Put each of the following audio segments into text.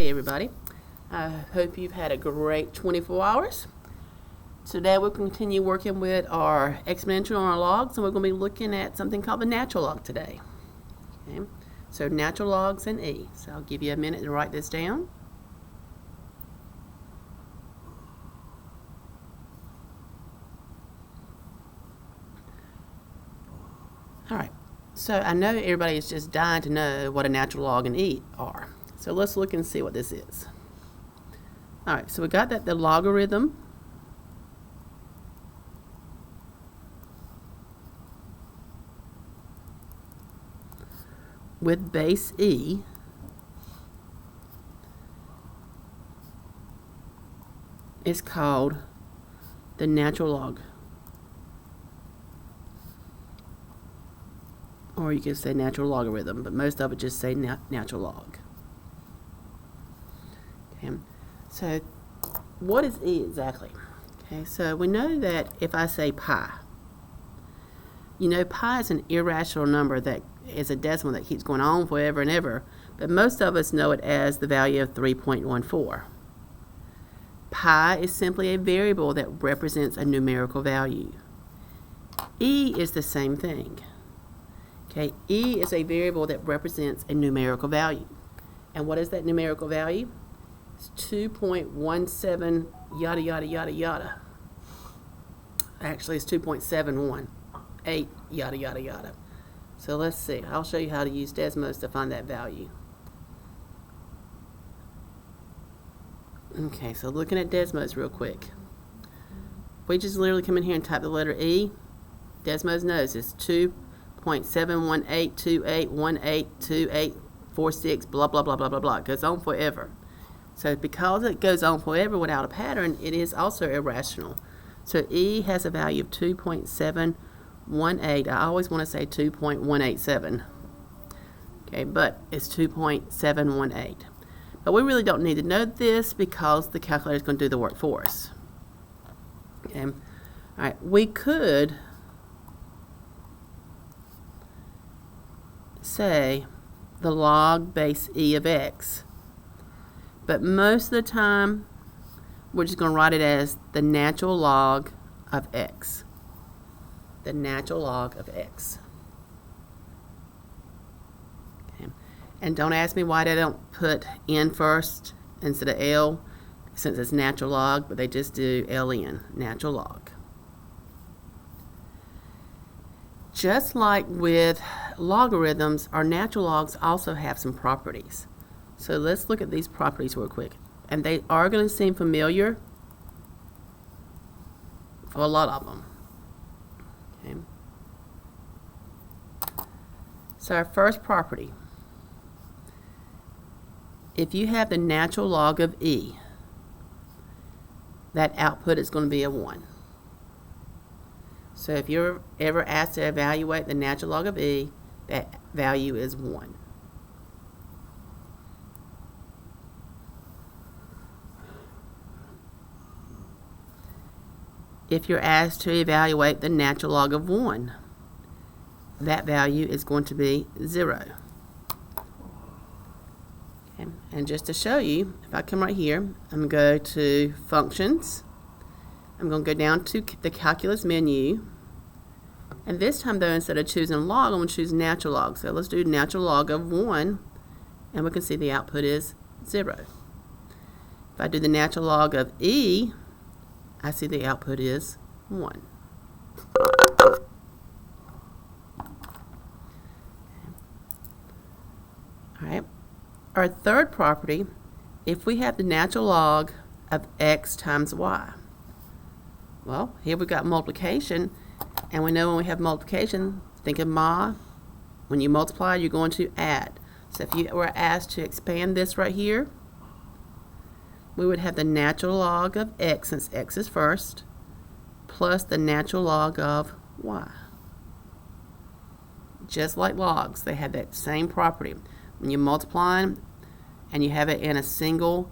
Hey everybody, I hope you've had a great 24 hours. Today we'll continue working with our exponential and our logs, and we're going to be looking at something called the natural log today. Okay, so natural logs and E. So I'll give you a minute to write this down. Alright, so I know everybody is just dying to know what a natural log and E are. So let's look and see what this is. Alright, so we got that the logarithm with base E is called the natural log. Or you can say natural logarithm, but most of it just say natural log. Okay. So what is E exactly? Okay, so we know that if I say pi, you know pi is an irrational number that is a decimal that keeps going on forever and ever, but most of us know it as the value of 3.14. Pi is simply a variable that represents a numerical value. E is the same thing. Okay, E is a variable that represents a numerical value. And what is that numerical value? It's 2.17 yada yada yada yada. Actually, it's 2.718 yada yada yada. So let's see. I'll show you how to use Desmos to find that value. Okay, so looking at Desmos real quick. We just literally come in here and type the letter E. Desmos knows it's 2.71828182846 blah blah blah blah blah blah. It goes on forever. So because it goes on forever without a pattern, it is also irrational. So E has a value of 2.718. I always want to say 2.187. Okay, but it's 2.718. But we really don't need to know this because the calculator is going to do the work for us. Okay. All right, we could say the log base E of x, but most of the time we're just going to write it as the natural log of x. The natural log of x. Okay. And don't ask me why they don't put n first instead of l, since it's natural log, but they just do ln, natural log. Just like with logarithms, our natural logs also have some properties. So let's look at these properties real quick. And they are going to seem familiar for a lot of them. Okay. So our first property, if you have the natural log of E, that output is going to be a 1. So if you're ever asked to evaluate the natural log of E, that value is 1. If you're asked to evaluate the natural log of 1, that value is going to be 0. Okay. And just to show you, if I come right here, I'm going to go to Functions. I'm going to go down to the Calculus menu. And this time, though, instead of choosing log, I'm going to choose natural log. So let's do natural log of 1, and we can see the output is 0. If I do the natural log of E, I see the output is 1. Alright. Our third property, if we have the natural log of x times y. Well, here we've got multiplication, and we know when we have multiplication, think of ma. When you multiply, you're going to add. So if you were asked to expand this right here, we would have the natural log of x, since x is first, plus the natural log of y. Just like logs, they have that same property. When you multiply them and you have it in a single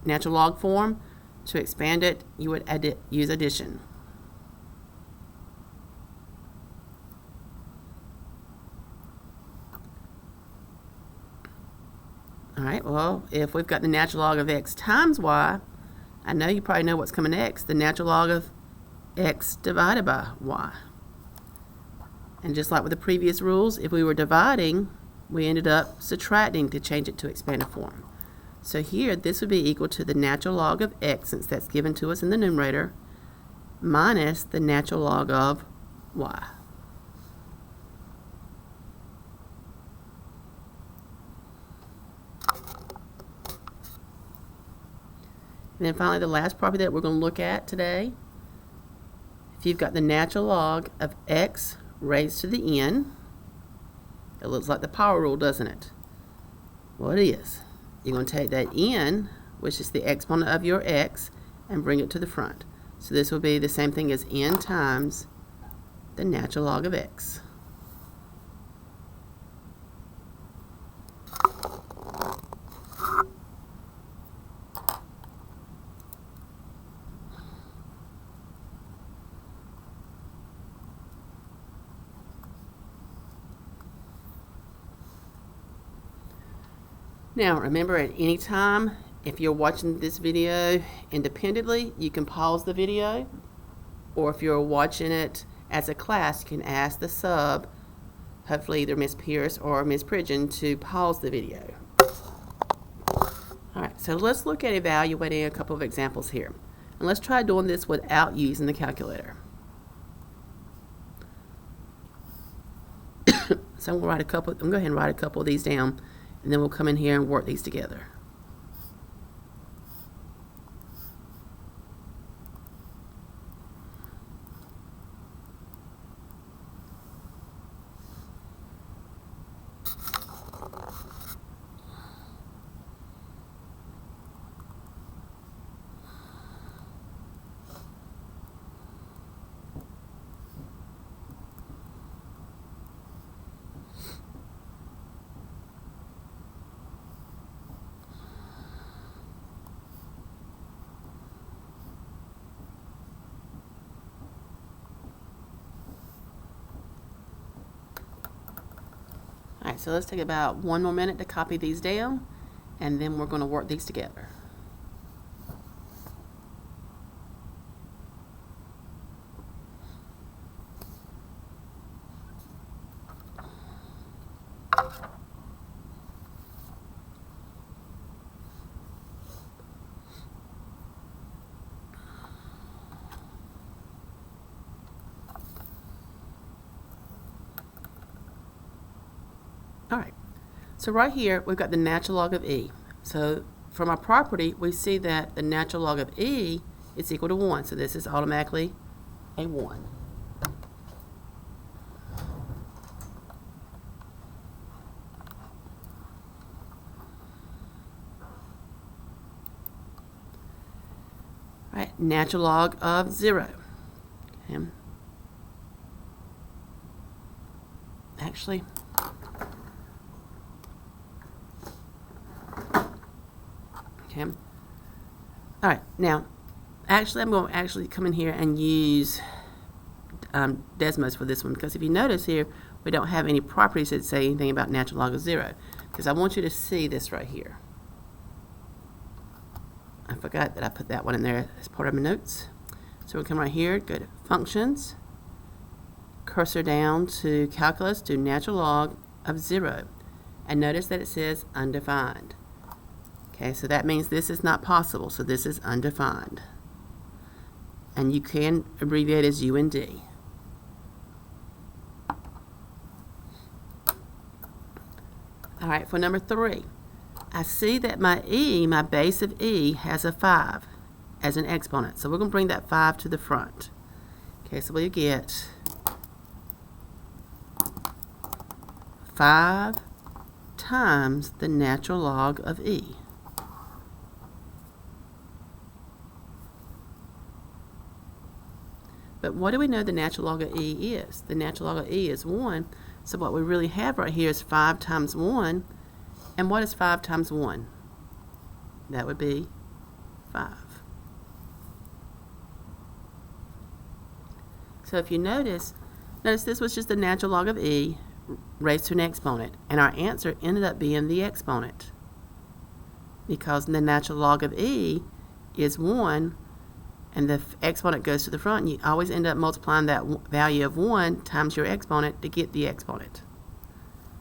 natural log form, to expand it, you would use addition. All right, well, if we've got the natural log of x times y, I know you probably know what's coming next, the natural log of x divided by y. And just like with the previous rules, if we were dividing, we ended up subtracting to change it to expanded form. So here, this would be equal to the natural log of x, since that's given to us in the numerator, minus the natural log of y. And then finally, the last property that we're going to look at today, if you've got the natural log of x raised to the n, it looks like the power rule, doesn't it? Well, it is. You're going to take that n, which is the exponent of your x, and bring it to the front. So this will be the same thing as n times the natural log of x. Now remember, at any time, if you're watching this video independently, you can pause the video, or if you're watching it as a class, you can ask the sub, hopefully either Ms. Pierce or Ms. Pridgeon, to pause the video. Alright, so let's look at evaluating a couple of examples here. And let's try doing this without using the calculator. So I'm going to go ahead and write a couple of these down, and then we'll come in here and work these together. Alright, so let's take about 1 more minute to copy these down, and then we're going to work these together. Alright, so right here we've got the natural log of e. So from our property, we see that the natural log of e is equal to 1. So this is automatically a 1. Right, natural log of 0. Okay. Actually, okay. All right, now, actually, I'm going to actually come in here and use Desmos for this one, because if you notice here, we don't have any properties that say anything about natural log of 0, because I want you to see this right here. I forgot that I put that one in there as part of my notes. So we'll come right here, go to Functions, cursor down to Calculus, do natural log of 0, and notice that it says undefined. Okay, so that means this is not possible, so this is undefined. And you can abbreviate as U and D. All right, for number 3, I see that my E, my base of E, has a 5 as an exponent. So we're going to bring that 5 to the front. Okay, so we get 5 times the natural log of E. But what do we know the natural log of E is? The natural log of E is 1. So what we really have right here is 5 times 1. And what is 5 times 1? That would be 5. So if you notice this was just the natural log of E raised to an exponent. And our answer ended up being the exponent. because the natural log of e is 1, and the exponent goes to the front, and you always end up multiplying that value of 1 times your exponent to get the exponent.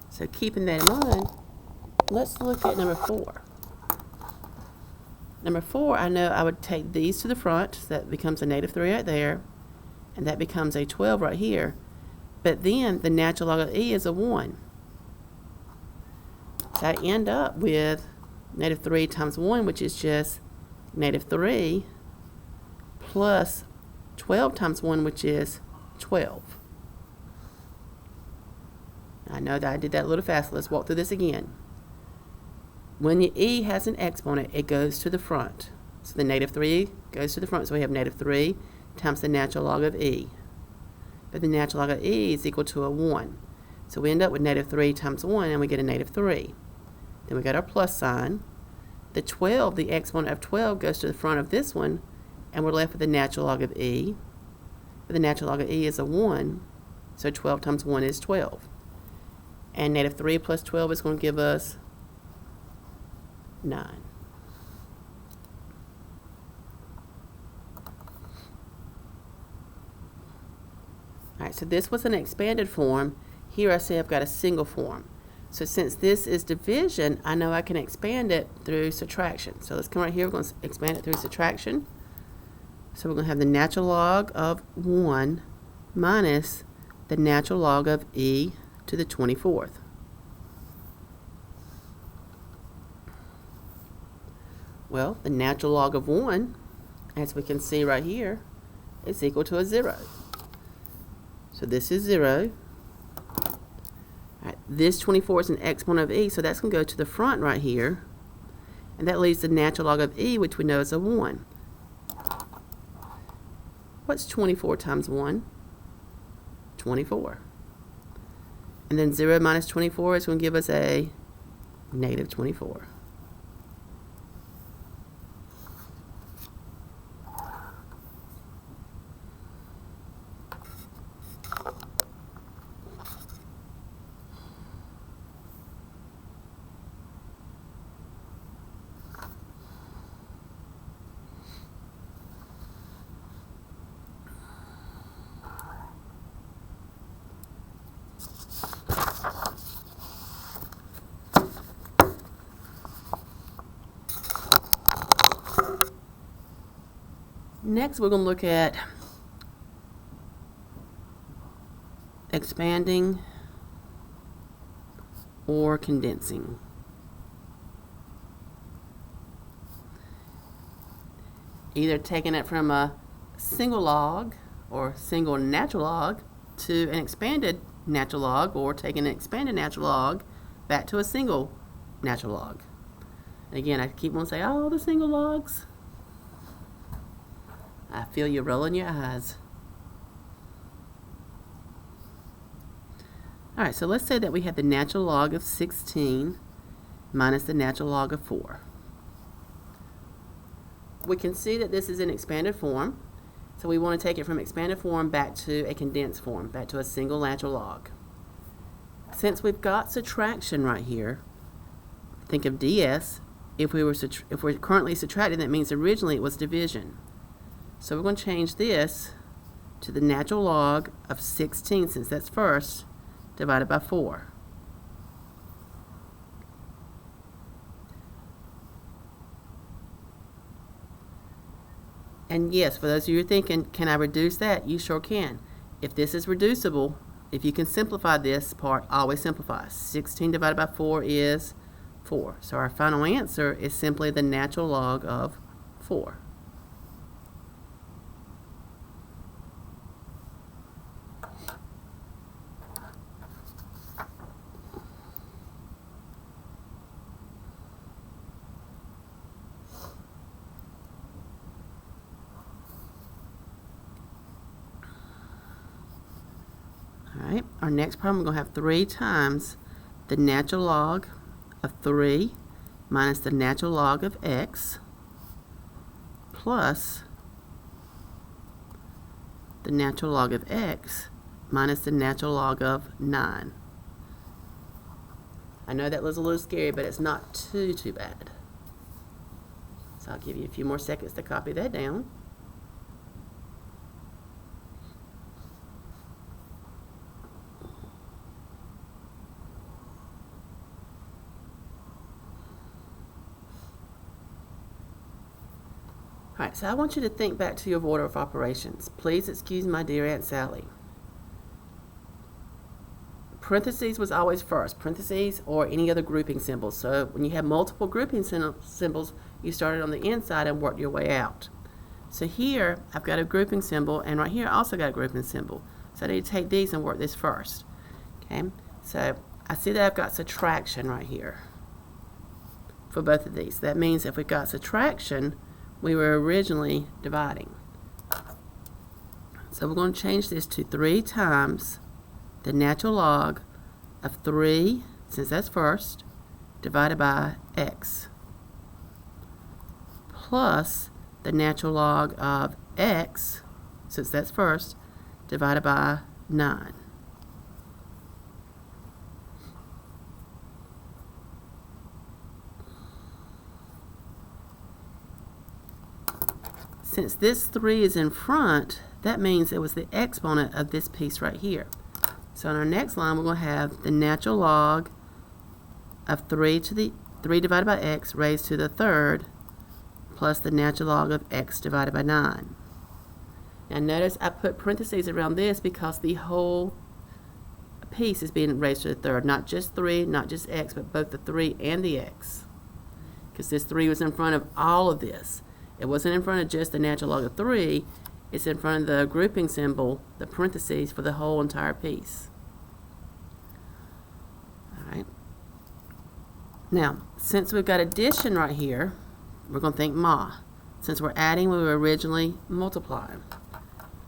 So keeping that in mind, let's look at number 4. Number 4, I know I would take these to the front, so that becomes a -3 right there, and that becomes a 12 right here. But then the natural log of e is a 1. So I end up with -3 times 1, which is just -3, plus 12 times 1, which is 12. I know that I did that a little fast. Let's walk through this again. When the e has an exponent, it goes to the front. So the -3 goes to the front, so we have -3 times the natural log of e. But the natural log of e is equal to a 1. So we end up with -3 times 1, and we get a -3. Then we got our plus sign. The 12, the exponent of 12, goes to the front of this one, and we're left with the natural log of e. But the natural log of e is a 1, so 12 times 1 is 12. And -3 plus 12 is going to give us 9. Alright, so this was an expanded form. Here I say I've got a single form. So since this is division, I know I can expand it through subtraction. So let's come right here, we're going to expand it through subtraction. So we're going to have the natural log of 1 minus the natural log of e to the 24th. Well, the natural log of 1, as we can see right here, is equal to a 0. So this is 0. Right, this 24 is an exponent of e, so that's going to go to the front right here. And that leaves the natural log of e, which we know is a 1. What's 24 times 1? 24. And then 0 minus 24 is going to give us a -24. Next, we're going to look at expanding or condensing. Either taking it from a single log or single natural log to an expanded natural log, or taking an expanded natural log back to a single natural log. And again, I keep on saying, oh, the single logs. I feel you rolling your eyes. Alright, so let's say that we have the natural log of 16 minus the natural log of 4. We can see that this is an expanded form, so we want to take it from expanded form back to a condensed form, back to a single natural log. Since we've got subtraction right here, think of ds. If we're currently subtracting, that means originally it was division. So we're going to change this to the natural log of 16, since that's first, divided by 4. And yes, for those of you who are thinking, can I reduce that? You sure can. If this is reducible, if you can simplify this part, always simplify. 16 divided by 4 is 4. So our final answer is simply the natural log of 4. Alright, our next problem, we're going to have 3 times the natural log of 3 minus the natural log of x plus the natural log of x minus the natural log of 9. I know that was a little scary, but it's not too bad. So I'll give you a few more seconds to copy that down. Alright, so I want you to think back to your order of operations. Please excuse my dear Aunt Sally. Parentheses was always first, parentheses or any other grouping symbols. So when you have multiple grouping symbols, you started on the inside and worked your way out. So here, I've got a grouping symbol, and right here I also got a grouping symbol. So I need to take these and work this first. Okay, so I see that I've got subtraction right here for both of these. That means if we've got subtraction, we were originally dividing. So we're going to change this to 3 times the natural log of 3, since that's first, divided by x, plus the natural log of x, since that's first, divided by 9. Since this 3 is in front, that means it was the exponent of this piece right here. So on our next line, we're going to have the natural log of 3 divided by x raised to the third plus the natural log of x divided by 9. Now notice I put parentheses around this because the whole piece is being raised to the third, not just 3, not just x, but both the 3 and the x. Because this 3 was in front of all of this. It wasn't in front of just the natural log of 3, it's in front of the grouping symbol, the parentheses, for the whole entire piece. Alright. Now, since we've got addition right here, we're going to think ma. Since we're adding, we were originally multiplying.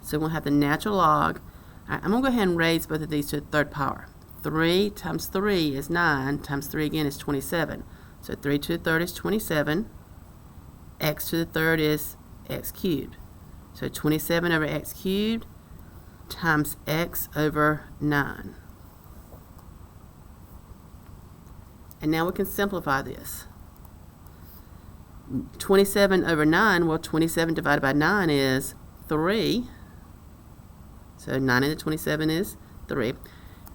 So we'll have the natural log. Alright, I'm going to go ahead and raise both of these to the third power. 3 times 3 is 9, times 3 again is 27. So 3 to the third is 27. X to the third is x cubed. So 27 over x cubed times x over 9. And now we can simplify this. 27 over 9, well, 27 divided by 9 is 3. So 9 into 27 is 3.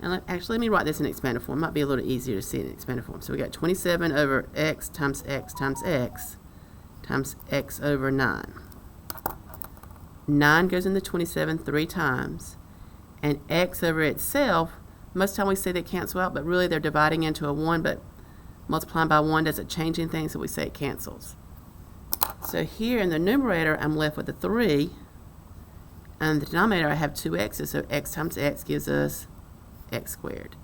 And actually, let me write this in expanded form. It might be a little easier to see in expanded form. So we got 27 over x times x times x times x over 9. 9 goes into 27 3 times, and x over itself, most of the time we say they cancel out, but really they're dividing into a 1, but multiplying by 1 doesn't change anything, so we say it cancels. So here in the numerator, I'm left with a 3, and the denominator I have 2 x's, so x times x gives us x squared.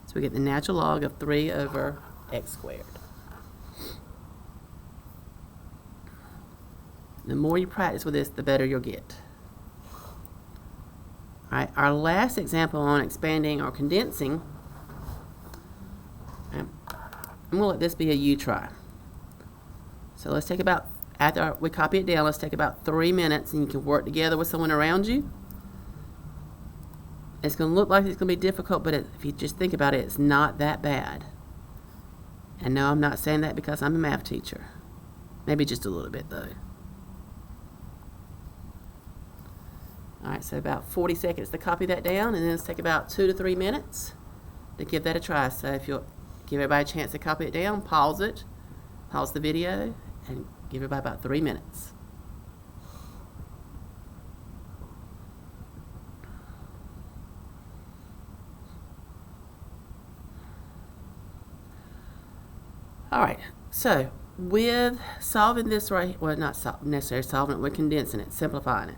So we get the natural log of 3 over x squared. The more you practice with this, the better you'll get. Alright, our last example on expanding or condensing, I'm going to let this be a you try. So let's take about, after we copy it down, let's take about 3 minutes, and you can work together with someone around you. It's going to look like it's going to be difficult, but if you just think about it, it's not that bad. And no, I'm not saying that because I'm a math teacher. Maybe just a little bit, though. Alright, so about 40 seconds to copy that down, and then let's take about 2 to 3 minutes to give that a try. So if you'll give everybody a chance to copy it down, pause it, pause the video, and give everybody about 3 minutes. Alright, so with solving this right, well, not necessarily solving it, we're condensing it, simplifying it.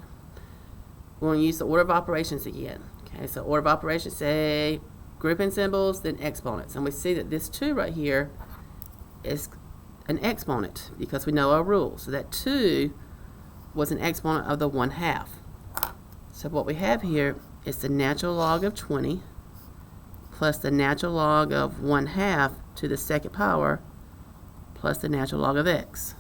We're going to use the order of operations again. Okay, so order of operations, say grouping symbols, then exponents. And we see that this 2 right here is an exponent because we know our rules. So that 2 was an exponent of the 1/2. So what we have here is the natural log of 20 plus the natural log of 1/2 to the second power plus the natural log of x.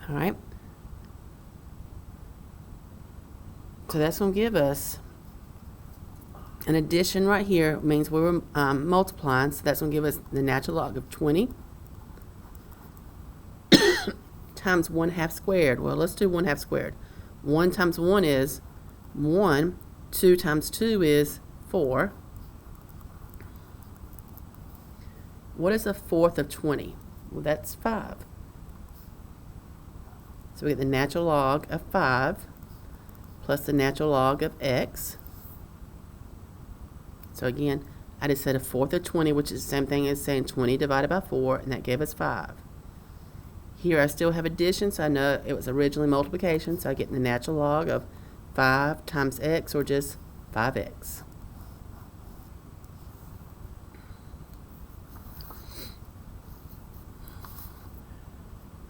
Alright, so that's going to give us An addition right here means we were multiplying, so that's going to give us the natural log of 20 times 1/2 squared. Well, let's do 1/2 squared. 1 times 1 is 1. 2 times 2 is 4. What is a fourth of 20? Well, that's 5. So we get the natural log of 5 plus the natural log of x. So again, I just said a fourth of 20, which is the same thing as saying 20 divided by 4, and that gave us 5. Here I still have addition, so I know it was originally multiplication, so I get the natural log of 5 times x, or just 5x.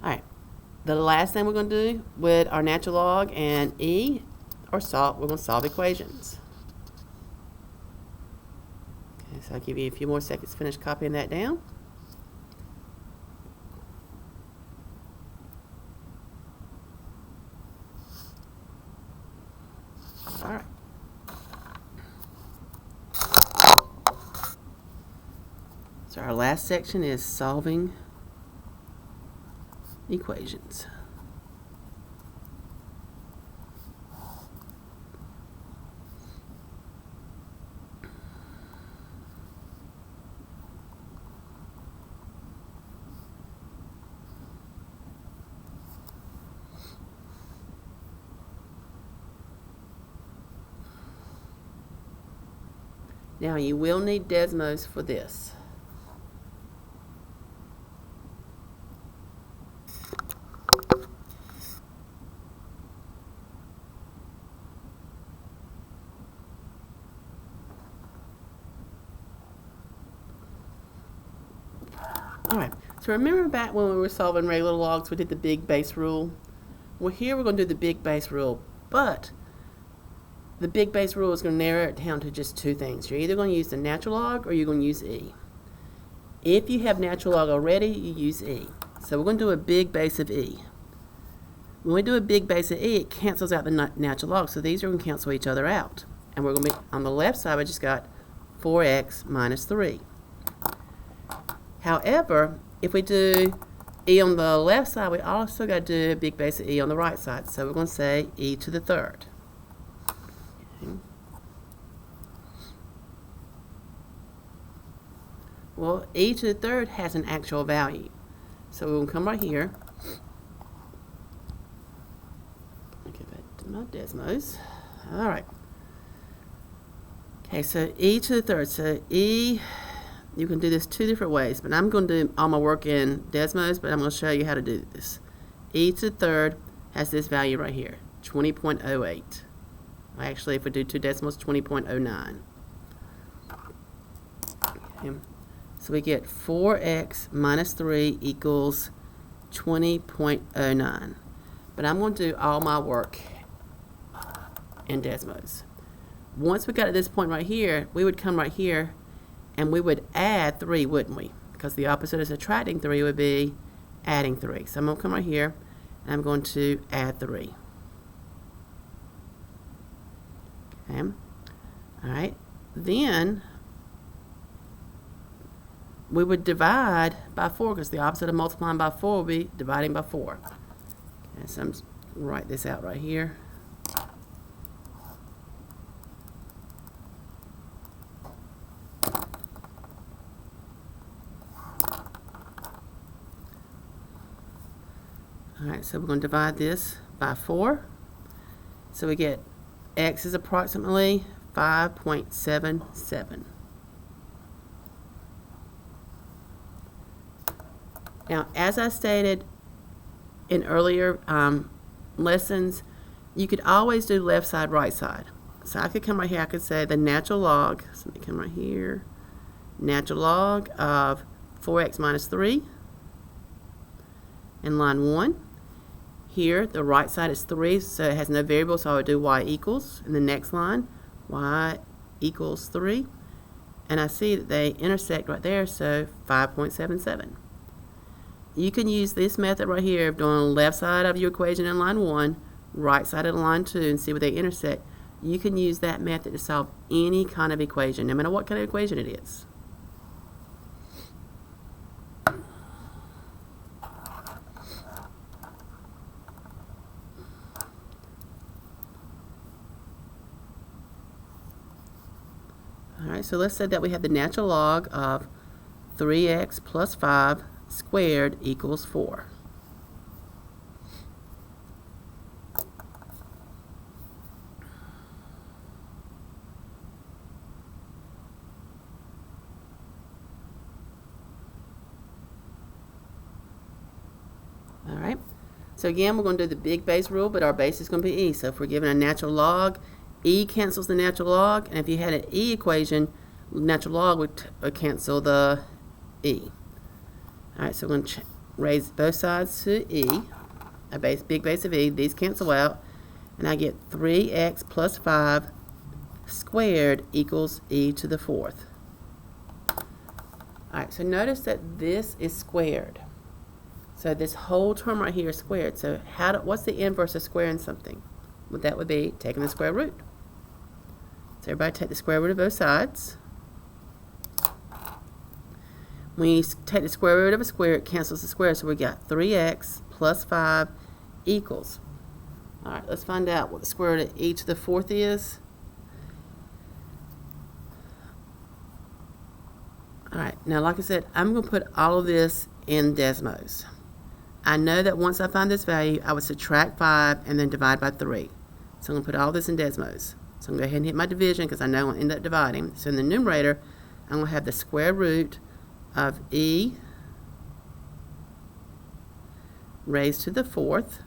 Alright, the last thing we're going to do with our natural log and e, or solve, we're going to solve equations. Okay, so I'll give you a few more seconds to finish copying that down. Alright. So our last section is solving equations. Now you will need Desmos for this. Alright, so remember back when we were solving regular logs, we did the big base rule? Well, here we're going to do the big base rule, but the big base rule is going to narrow it down to just two things. You're either going to use the natural log or you're going to use e. If you have natural log already, you use e. So we're going to do a big base of e. When we do a big base of e, it cancels out the natural log, so these are going to cancel each other out. And we're going to be, on the left side, we just got 4x minus 3. However, if we do e on the left side, we also got to do a big base of e on the right side. So we're going to say e to the third. Okay. Well, e to the third has an actual value. So we're going to come right here. Give that to my Desmos. All right. Okay, so e to the third. So e, you can do this two different ways, but I'm going to do all my work in Desmos, but I'm going to show you how to do this. E to the third has this value right here, 20.08. Actually, if we do two decimals, 20.09. Okay. So we get 4x minus 3 equals 20.09. But I'm going to do all my work in Desmos. Once we got to this point right here, we would come right here and we would add 3, wouldn't we? Because the opposite of subtracting 3 would be adding 3. So I'm going to come right here and I'm going to add 3. Okay. All right. Then we would divide by 4 because the opposite of multiplying by 4 would be dividing by 4. Okay, so I'm just going to write this out right here. Alright, so we're going to divide this by 4. So we get x is approximately 5.77. Now, as I stated in earlier lessons, you could always do left side, right side. So I could come right here, I could say the natural log, so let me come right here, natural log of 4x minus 3 in line 1. Here, the right side is 3, so it has no variable, so I would do y equals. In the next line, y equals 3. And I see that they intersect right there, so 5.77. You can use this method right here of doing the left side of your equation in line 1, right side of line 2, and see where they intersect. you can use that method to solve any kind of equation, no matter what kind of equation it is. Alright, so let's say that we have the natural log of 3x plus 5 squared equals 4. Alright, so again we're going to do the big base rule, but our base is going to be e. So if we're given a natural log, e cancels the natural log, and if you had an e equation, natural log would cancel the e. Alright, so we're going to raise both sides to e, a big base of e. These cancel out, and I get 3x plus 5 squared equals e to the 4th. Alright, so notice that this is squared. So this whole term right here is squared. So what's the inverse of squaring something? Well, that would be taking the square root. So everybody take the square root of both sides. When you take the square root of a square, it cancels the square. So we got 3x plus 5 equals. All right, let's find out what the square root of e to the 4th is. All right, now like I said, I'm going to put all of this in Desmos. I know that once I find this value, I would subtract 5 and then divide by 3. So I'm going to put all this in Desmos. So I'm going to go ahead and hit my division because I know I'll end up dividing. So in the numerator, I'm going to have the square root of e raised to the 4th,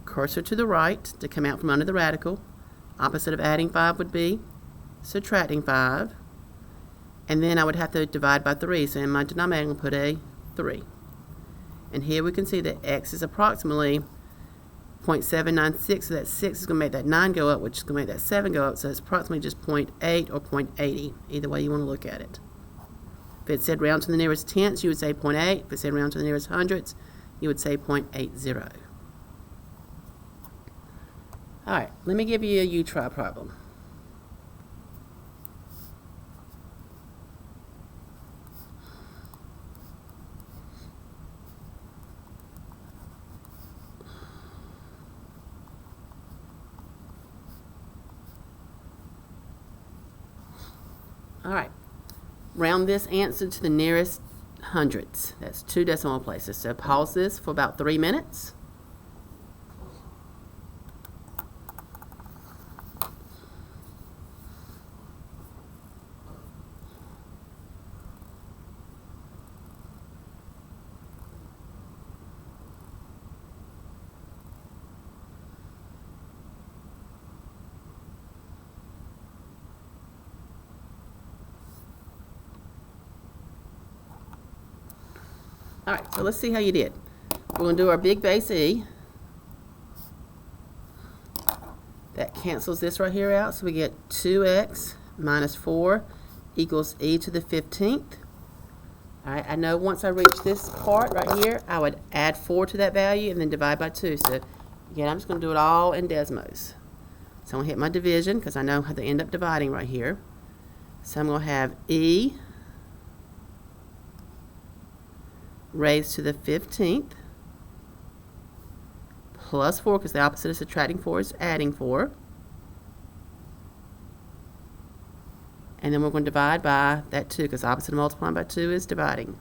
cursor to the right to come out from under the radical. Opposite of adding 5 would be subtracting 5. And then I would have to divide by 3. So in my denominator, I'm going to put a 3. And here we can see that x is approximately 0.796. So that 6 is going to make that 9 go up, which is going to make that 7 go up. So it's approximately just 0.8 or 0.80, either way you want to look at it. If it said round to the nearest tenths, you would say 0.8. If it said round to the nearest hundredths, you would say 0.80. All right, let me give you a you-try problem. All right, round this answer to the nearest hundredths. That's 2 decimal places. So pause this for about 3 minutes. All right, so let's see how you did. We're going to do our big base E. That cancels this right here out, so we get 2x minus 4 equals e to the 15th. All right, I know once I reach this part right here, I would add 4 to that value and then divide by 2. So again, I'm just going to do it all in Desmos. So I'm going to hit my division because I know how to end up dividing right here. So I'm going to have e raised to the 15th plus 4, because the opposite of subtracting 4 is adding 4. And then we're going to divide by that 2, because the opposite of multiplying by 2 is dividing.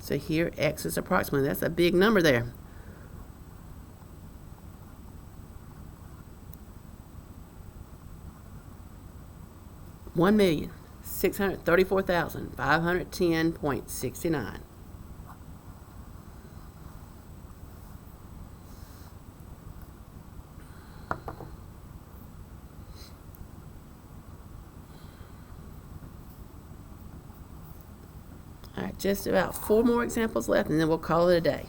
So here x is approximately, that's a big number there. $1,634,510.69. All right, just about 4 more examples left, and then we'll call it a day.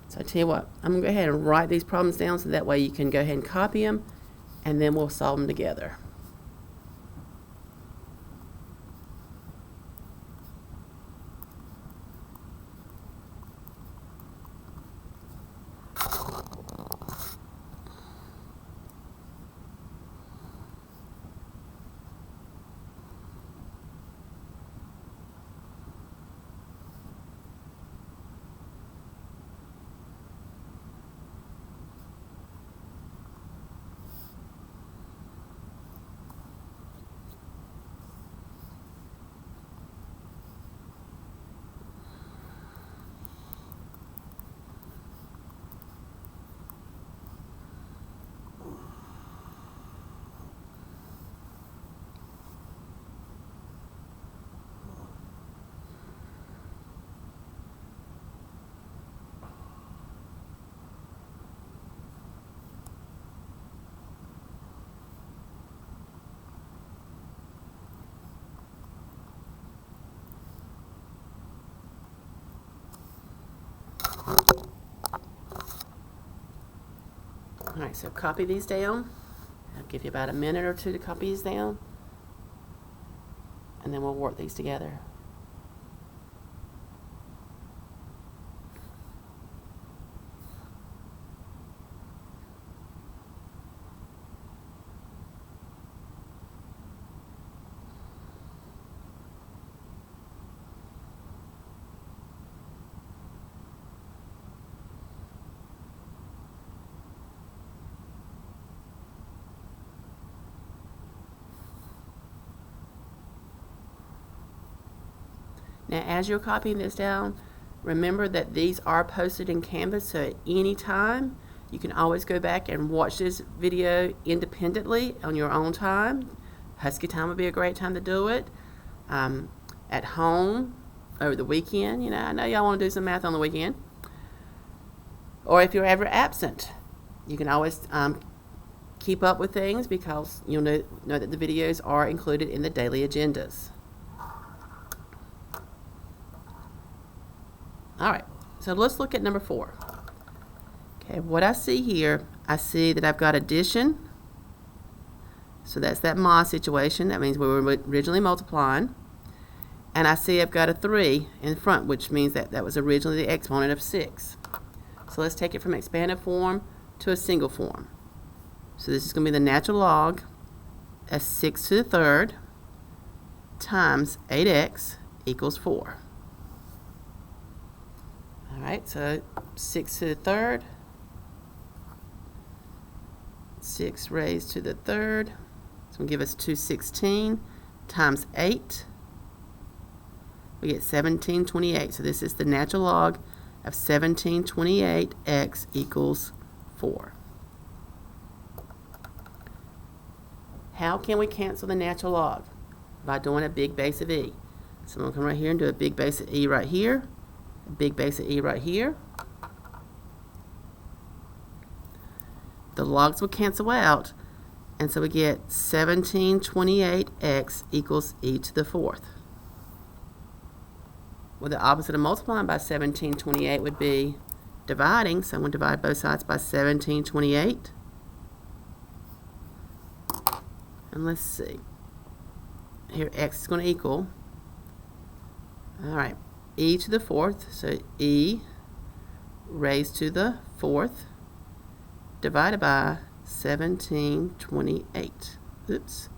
So I tell you what, I'm going to go ahead and write these problems down so that way you can go ahead and copy them, and then we'll solve them together. All right, so copy these down. I'll give you about a minute or two to copy these down, and then we'll work these together. Now, as you're copying this down, remember that these are posted in Canvas, so at any time, you can always go back and watch this video independently on your own time. Husky time would be a great time to do it. At home, over the weekend, you know, I know y'all want to do some math on the weekend. Or if you're ever absent, you can always keep up with things because you'll know that the videos are included in the daily agendas. All right, so let's look at number 4. Okay, what I see here, I see that I've got addition. So that's that ma situation. That means we were originally multiplying. And I see I've got a 3 in front, which means that that was originally the exponent of 6. So let's take it from expanded form to a single form. So this is going to be the natural log of 6 to the third times 8x equals 4. All right, so 6 to the third, 6 raised to the third, it's going to give us 216 times 8. We get 1728. So this is the natural log of 1728x equals 4. How can we cancel the natural log? By doing a big base of e. So I'm going to come right here and do a big base of e right here. A big base of e right here. The logs will cancel out, and so we get 1728x equals e to the 4th. Well, the opposite of multiplying by 1728 would be dividing, so I'm going to divide both sides by 1728. And let's see. Here x is going to equal, all right, e to the 4th, so e raised to the 4th divided by 1728. Oops.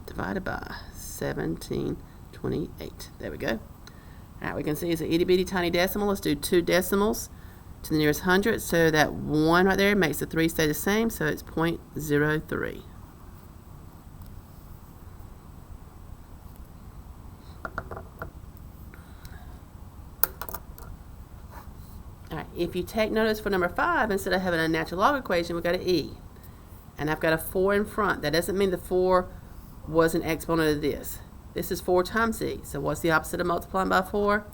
Divided by 1728. There we go. All right, we can see it's an itty bitty tiny decimal. Let's do 2 decimals to the nearest hundred. So that 1 right there makes the 3 stay the same, so it's 0.03. All right, if you take notice for number 5, instead of having a natural log equation, we've got an e. And I've got a 4 in front. That doesn't mean the 4 was an exponent of this. This is 4 times e. So what's the opposite of multiplying by 4?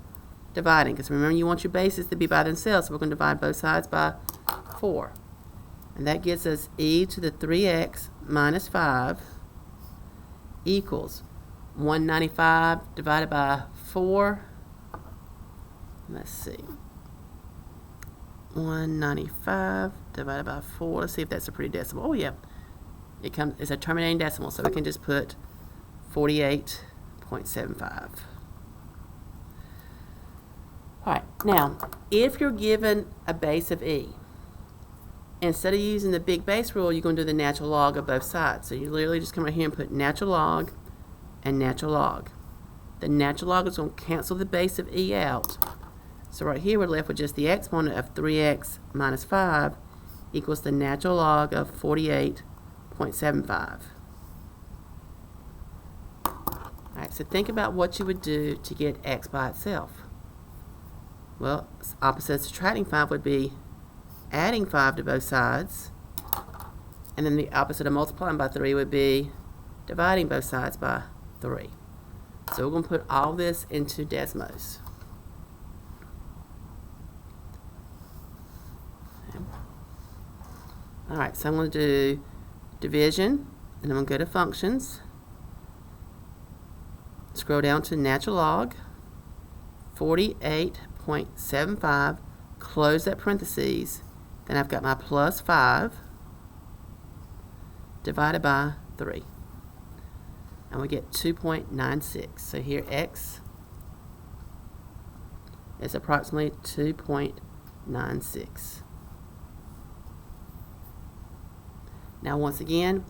Dividing. Because remember, you want your bases to be by themselves, so we're going to divide both sides by 4. And that gives us e to the 3x minus 5 equals 195 divided by 4. Let's see. 195 divided by 4. Let's see if that's a pretty decimal. Oh, yeah. It's a terminating decimal, so we can just put 48.75. All right, now, if you're given a base of e, instead of using the big base rule, you're going to do the natural log of both sides. So you literally just come right here and put natural log and natural log. The natural log is going to cancel the base of e out. So right here we're left with just the exponent of 3x minus 5 equals the natural log of 48.75. Alright, so think about what you would do to get x by itself. Well, opposite of subtracting 5 would be adding 5 to both sides, and then the opposite of multiplying by 3 would be dividing both sides by 3. So we're going to put all this into Desmos. Alright, so I'm going to do division, and I'm going to go to functions, scroll down to natural log, 48.75 2.75, close that parentheses, then I've got my plus 5 divided by 3. And we get 2.96. So here x is approximately 2.96. Now once again,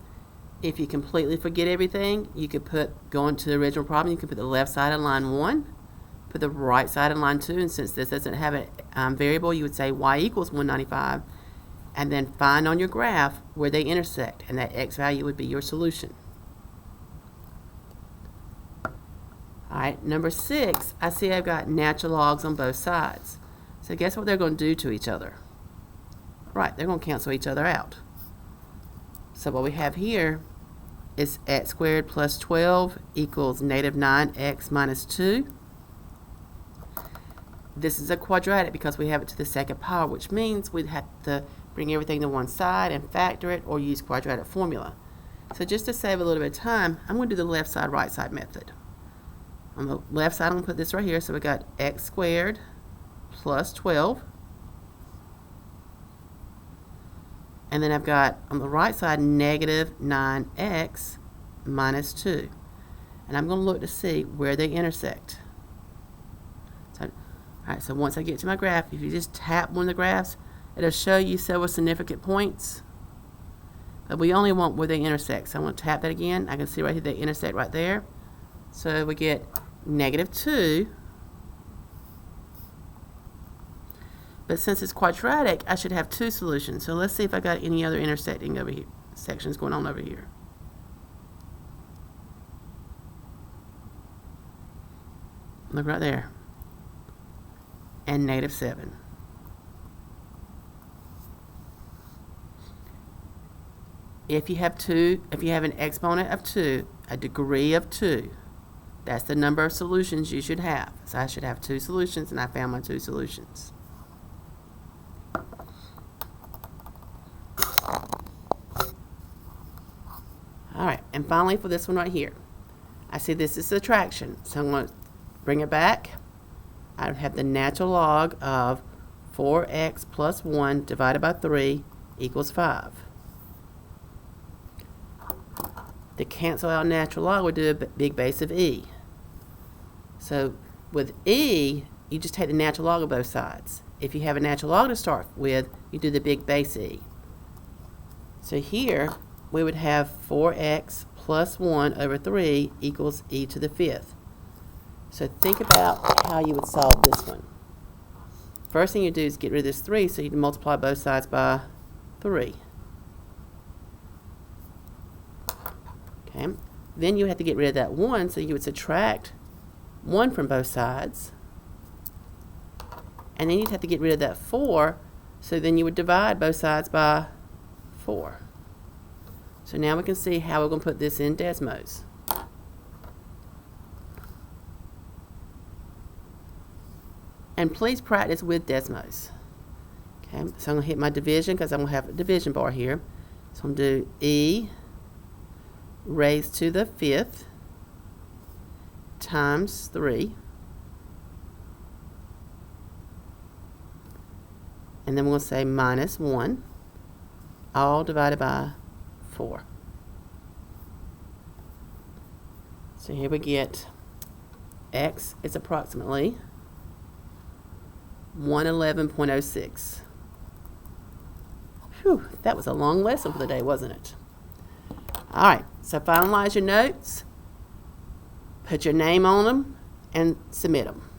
if you completely forget everything, you could go into the original problem, you could put the left side in line 1, put the right side in line 2, and since this doesn't have a variable, you would say y equals 195, and then find on your graph where they intersect, and that x value would be your solution. Alright, number 6, I see I've got natural logs on both sides. So guess what they're going to do to each other? Right, they're going to cancel each other out. So what we have here is x squared plus 12 equals negative 9x minus 2. This is a quadratic because we have it to the second power, which means we'd have to bring everything to one side and factor it or use quadratic formula. So just to save a little bit of time, I'm going to do the left side, right side method. On the left side, I'm going to put this right here. So we got x squared plus 12. And then I've got, on the right side, negative 9x minus 2. And I'm going to look to see where they intersect. Alright, so once I get to my graph, if you just tap one of the graphs, it'll show you several significant points. But we only want where they intersect. So I'm going to tap that again. I can see right here they intersect right there. So we get negative 2. But since it's quadratic, I should have 2 solutions. So let's see if I got any other intersecting over here, sections going on over here. Look right there. And negative 7. If you have an exponent of 2, a degree of 2, that's the number of solutions you should have. So I should have 2 solutions, and I found my 2 solutions. Alright, and finally for this one right here, I see this is subtraction, so I'm going to bring it back. I have the natural log of 4x plus 1 divided by 3 equals 5. To cancel out natural log, we do a big base of e. So with e, you just take the natural log of both sides. If you have a natural log to start with, you do the big base e. So here, we would have 4x plus 1 over 3 equals e to the 5th. So think about how you would solve this one. First thing you do is get rid of this 3, so you can multiply both sides by 3. Okay. Then you have to get rid of that 1, so you would subtract 1 from both sides. And then you'd have to get rid of that 4, so then you would divide both sides by 4. So now we can see how we're going to put this in Desmos. And please practice with Desmos. Okay, so I'm going to hit my division because I'm going to have a division bar here. So I'm going to do e raised to the 5th times 3. And then we're going to say minus 1, all divided by 4. So here we get x is approximately 111.06. Whew, that was a long lesson for the day, wasn't it? All right, so finalize your notes, put your name on them, and submit them.